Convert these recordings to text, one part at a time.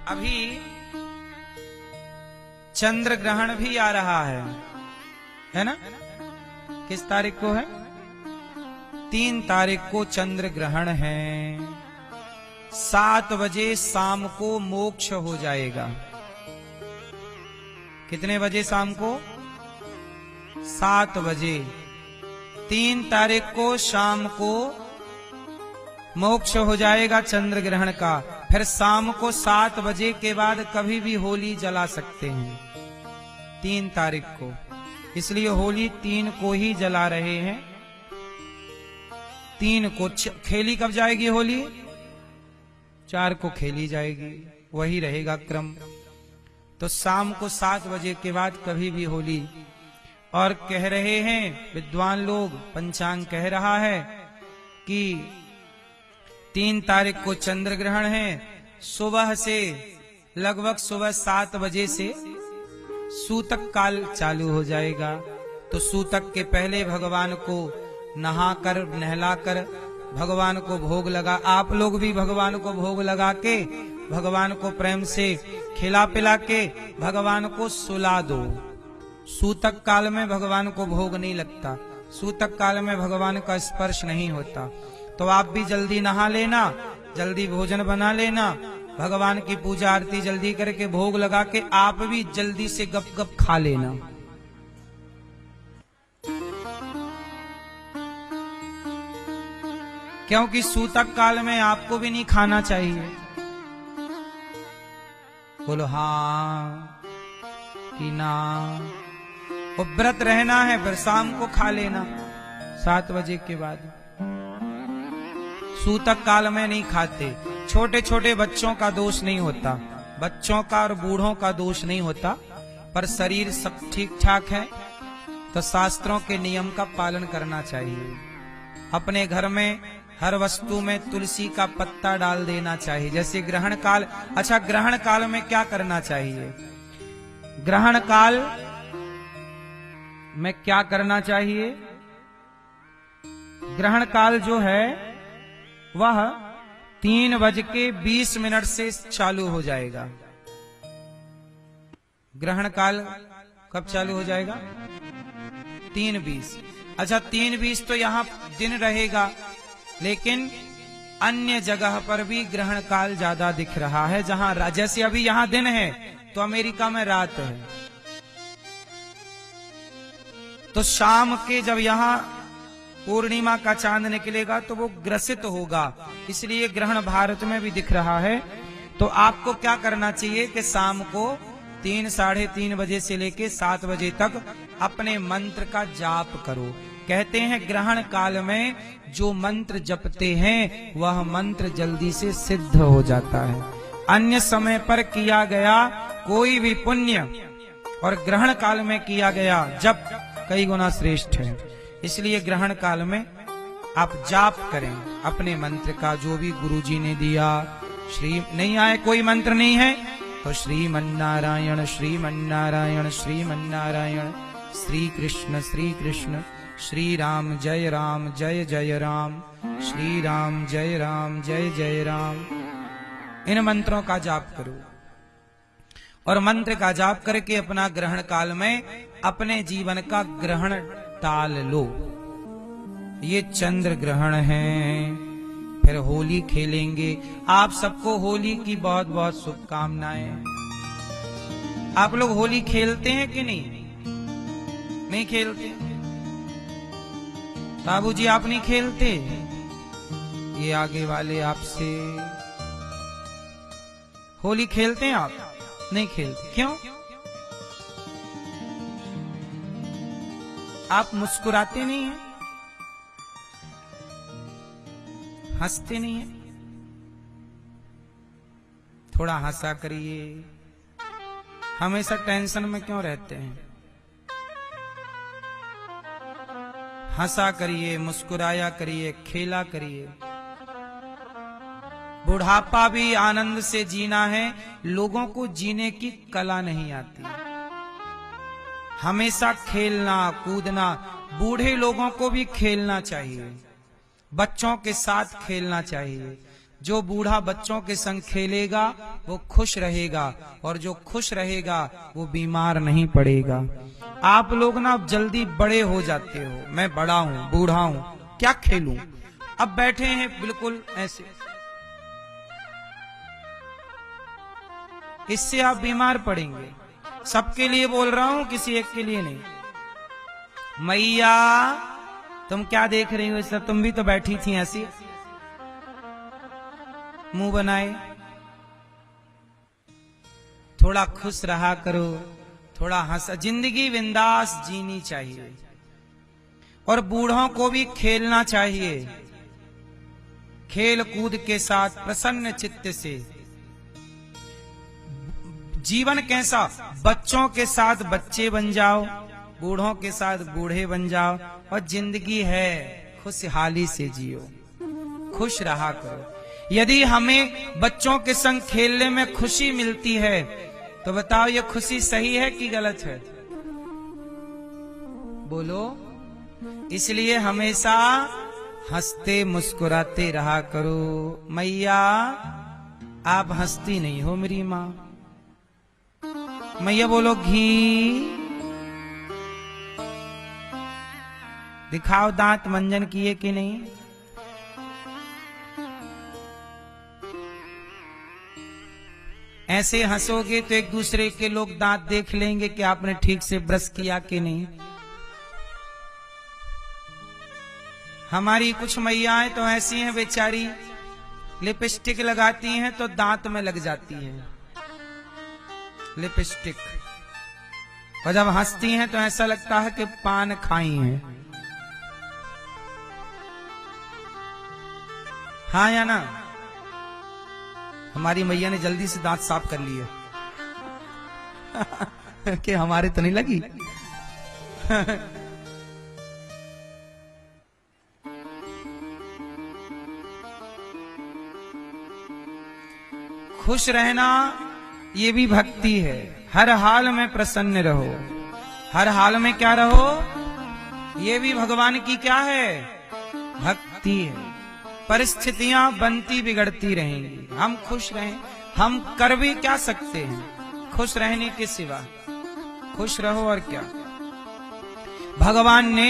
अभी चंद्र ग्रहण भी आ रहा है ना? किस तारीख को है? 3 तारीख को चंद्र ग्रहण है। 7 बजे शाम को मोक्ष हो जाएगा। कितने बजे शाम को? 7 बजे। 3 तारीख को शाम को मोक्ष हो जाएगा चंद्र ग्रहण का। फिर शाम को 7 बजे के बाद कभी भी होली जला सकते हैं 3 तारीख को। इसलिए होली 3 को ही जला रहे हैं। 3 को खेली कब जाएगी होली? 4 को खेली जाएगी, वही रहेगा क्रम। तो शाम को 7 बजे के बाद कभी भी होली। और कह रहे हैं विद्वान लोग, पंचांग कह रहा है कि 3 तारीख को चंद्र ग्रहण है। सुबह से लगभग सुबह 7 बजे से सूतक काल चालू हो जाएगा। तो सूतक के पहले भगवान को नहाकर नहलाकर भगवान को भोग लगा। आप लोग भी भगवान को भोग लगा के भगवान को प्रेम से खिला पिला के भगवान को सुला दो। सूतक काल में भगवान को भोग नहीं लगता, सूतक काल में भगवान का स्पर्श नहीं होता। तो आप भी जल्दी नहा लेना, जल्दी भोजन बना लेना, भगवान की पूजा आरती जल्दी करके भोग लगा के आप भी जल्दी से गप गप खा लेना। क्योंकि सूतक काल में आपको भी नहीं खाना चाहिए। बोलो हाँ कि ना? वो व्रत रहना है, फिर शाम को खा लेना 7 बजे के बाद। सूतक काल में नहीं खाते। छोटे छोटे बच्चों का दोष नहीं होता, बच्चों का और बूढ़ों का दोष नहीं होता, पर शरीर सब ठीक ठाक है तो शास्त्रों के नियम का पालन करना चाहिए। अपने घर में हर वस्तु में तुलसी का पत्ता डाल देना चाहिए। जैसे ग्रहण काल, अच्छा ग्रहण काल में क्या करना चाहिए? ग्रहण काल में क्या करना चाहिए? ग्रहण काल जो है वह 3:20 से चालू हो जाएगा। ग्रहण काल कब चालू हो जाएगा? 3:20। अच्छा 3:20 तो यहां दिन रहेगा, लेकिन अन्य जगह पर भी ग्रहण काल ज्यादा दिख रहा है। जहां जैसे अभी यहां दिन है तो अमेरिका में रात है। तो शाम के जब यहां पूर्णिमा का चांद निकलेगा तो वो ग्रसित होगा, इसलिए ग्रहण भारत में भी दिख रहा है। तो आपको क्या करना चाहिए कि शाम को 3 साढ़े 3 बजे से लेके 7 बजे तक अपने मंत्र का जाप करो। कहते हैं ग्रहण काल में जो मंत्र जपते हैं वह मंत्र जल्दी से सिद्ध हो जाता है। अन्य समय पर किया गया कोई भी पुण्य और ग्रहण काल में किया गया जप कई गुना श्रेष्ठ है। इसलिए ग्रहण काल में आप जाप करें अपने मंत्र का, जो भी गुरुजी ने दिया। श्री नहीं आए कोई मंत्र नहीं है तो श्रीमन्नारायण श्रीमन्नारायण श्रीमन्नारायण, श्री कृष्ण श्री राम जय राम, श्री राम जय राम। इन मंत्रों का जाप करो और मंत्र का जाप करके अपना ग्रहण काल में अपने जीवन का ग्रहण टाल लो। ये चंद्र ग्रहण है, फिर होली खेलेंगे। आप सबको होली की बहुत बहुत शुभकामनाएं। आप लोग होली खेलते हैं कि नहीं? नहीं खेलते? बाबूजी आप नहीं खेलते? ये आगे वाले आपसे होली खेलते हैं? आप नहीं खेलते, क्यों? आप मुस्कुराते नहीं हैं, हंसते नहीं हैं? थोड़ा हंसा करिए। हमेशा टेंशन में क्यों रहते हैं? हंसा करिए, मुस्कुराया करिए, खेला करिए। बुढ़ापा भी आनंद से जीना है। लोगों को जीने की कला नहीं आती। हमेशा खेलना कूदना, बूढ़े लोगों को भी खेलना चाहिए, बच्चों के साथ खेलना चाहिए। जो बूढ़ा बच्चों के संग खेलेगा वो खुश रहेगा, और जो खुश रहेगा वो बीमार नहीं पड़ेगा। आप लोग ना अब जल्दी बड़े हो जाते हो, मैं बड़ा हूं, बूढ़ा हूं, क्या खेलूं। अब बैठे हैं बिल्कुल ऐसे, इससे आप बीमार पड़ेंगे। सबके लिए बोल रहा हूं, किसी एक के लिए नहीं। मैया तुम क्या देख रही हो, इस तुम भी तो बैठी थी ऐसी मुंह बनाए। थोड़ा खुश रहा करो, थोड़ा हंसा, जिंदगी बिंदास जीनी चाहिए। और बूढ़ों को भी खेलना चाहिए, खेल कूद के साथ प्रसन्न चित्त से। जीवन कैसा, बच्चों के साथ बच्चे बन जाओ, बूढ़ों के साथ बूढ़े बन जाओ, और जिंदगी है खुशहाली से जियो, खुश रहा करो। यदि हमें बच्चों के संग खेलने में खुशी मिलती है तो बताओ ये खुशी सही है कि गलत है? बोलो। इसलिए हमेशा हंसते मुस्कुराते रहा करो। मैया आप हंसती नहीं हो मेरी माँ। मैया बोलो घी दिखाओ, दांत मंजन किए कि नहीं? ऐसे हंसोगे तो एक दूसरे के लोग दांत देख लेंगे कि आपने ठीक से ब्रश किया कि नहीं। हमारी कुछ मैयाएं तो ऐसी हैं बेचारी, लिपस्टिक लगाती हैं तो दांत में लग जाती है लिपस्टिक, और जब हंसती हैं तो ऐसा लगता है कि पान खाई हैं। हाँ या ना? हमारी मैया ने जल्दी से दांत साफ कर लिए कि हमारे तो नहीं लगी। खुश रहना ये भी भक्ति है। हर हाल में प्रसन्न रहो, हर हाल में क्या रहो, ये भी भगवान की क्या है, भक्ति है। परिस्थितियां बनती बिगड़ती रहेंगी, हम खुश रहें, हम कर भी क्या सकते हैं खुश रहने के सिवा। खुश रहो और क्या। भगवान ने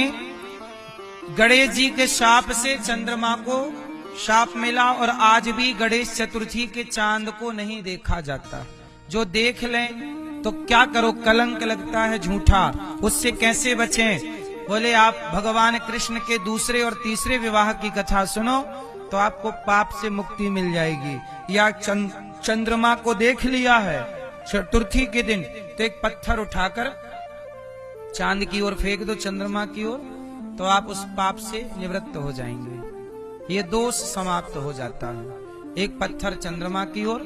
गणेश जी के शाप से चंद्रमा को शाप मिला, और आज भी गणेश चतुर्थी के चांद को नहीं देखा जाता। जो देख लें तो क्या करो, कलंक लगता है झूठा, उससे कैसे बचें? बोले आप भगवान कृष्ण के दूसरे और तीसरे विवाह की कथा सुनो तो आपको पाप से मुक्ति मिल जाएगी। या चंद्रमा को देख लिया है चतुर्थी के दिन तो एक पत्थर उठाकर चांद की ओर फेंक दो, चंद्रमा की ओर, तो आप उस पाप से निवृत्त हो जाएंगे। ये दोष समाप्त हो जाता है। एक पत्थर चंद्रमा की ओर,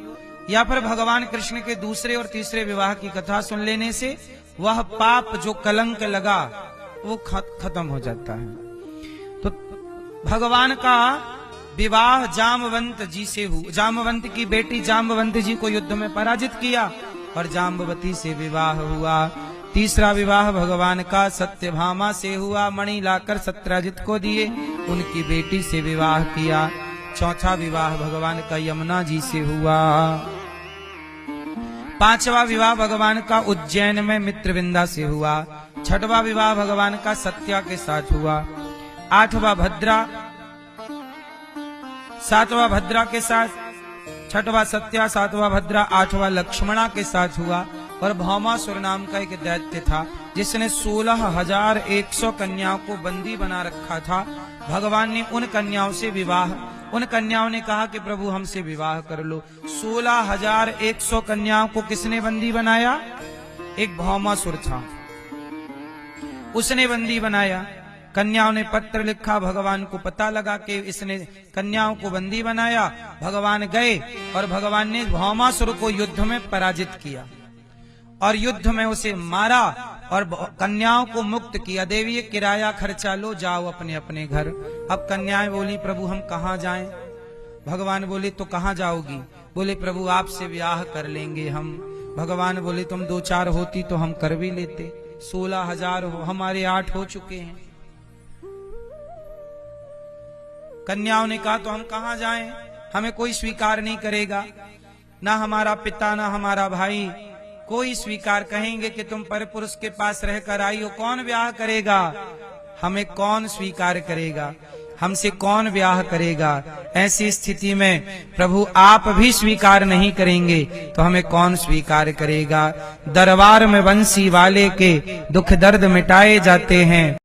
या फिर भगवान कृष्ण के दूसरे और तीसरे विवाह की कथा सुन लेने से वह पाप जो कलंक लगा वो खत्म हो जाता है। तो भगवान का विवाह जामवंत जी से हुआ। जामवंत की बेटी जाम्बवंत जी को युद्ध में पराजित किया और जाम्बवती से विवाह हुआ। तीसरा विवाह भगवान का सत्यभामा से हुआ, मणि लाकर सत्यजित को दिए, उनकी बेटी से विवाह किया। चौथा विवाह भगवान का यमुना जी से हुआ। पांचवा विवाह भगवान का उज्जैन में मित्रविंदा से हुआ। छठवां विवाह भगवान का सत्या के साथ हुआ। आठवां भद्रा, सातवां भद्रा के साथ, छठवां सत्या, सातवां भद्रा, आठवां लक्ष्मणा के साथ हुआ। और भौमासुर नाम का एक दैत्य था जिसने 16,100 कन्याओं को बंदी बना रखा था। भगवान ने उन कन्याओं से विवाह, उन कन्याओं ने कहा कि प्रभु हमसे विवाह कर लो। 16,100 कन्याओं को किसने बंदी बनाया? एक भौमासुर था, उसने बंदी बनाया। कन्याओं ने पत्र लिखा, भगवान को पता लगा कि इसने कन्याओं को बंदी बनाया। भगवान गए और भगवान ने भौमासुर को युद्ध में पराजित किया और युद्ध में उसे मारा और कन्याओं को मुक्त किया। देवी किराया खर्चा लो, जाओ अपने अपने घर। अब कन्याएं बोली प्रभु हम कहाँ जाएं? भगवान बोले तो कहाँ जाओगी? बोले प्रभु आपसे ब्याह कर लेंगे हम। भगवान बोले तुम 2-4 होती तो हम कर भी लेते। 16,000 हो, हमारे 8 हो चुके हैं। कन्याओं ने कहा तो हम कहाँ जाएं? हमें कोई स्वीकार नहीं करेगा, ना हमारा पिता ना हमारा भाई कोई स्वीकार। कहेंगे कि तुम परपुरुष के पास रहकर आई हो, कौन ब्याह करेगा, हमें कौन स्वीकार करेगा, हमसे कौन ब्याह करेगा। ऐसी स्थिति में प्रभु आप भी स्वीकार नहीं करेंगे तो हमें कौन स्वीकार करेगा। दरबार में बंसी वाले के दुख दर्द मिटाए जाते हैं।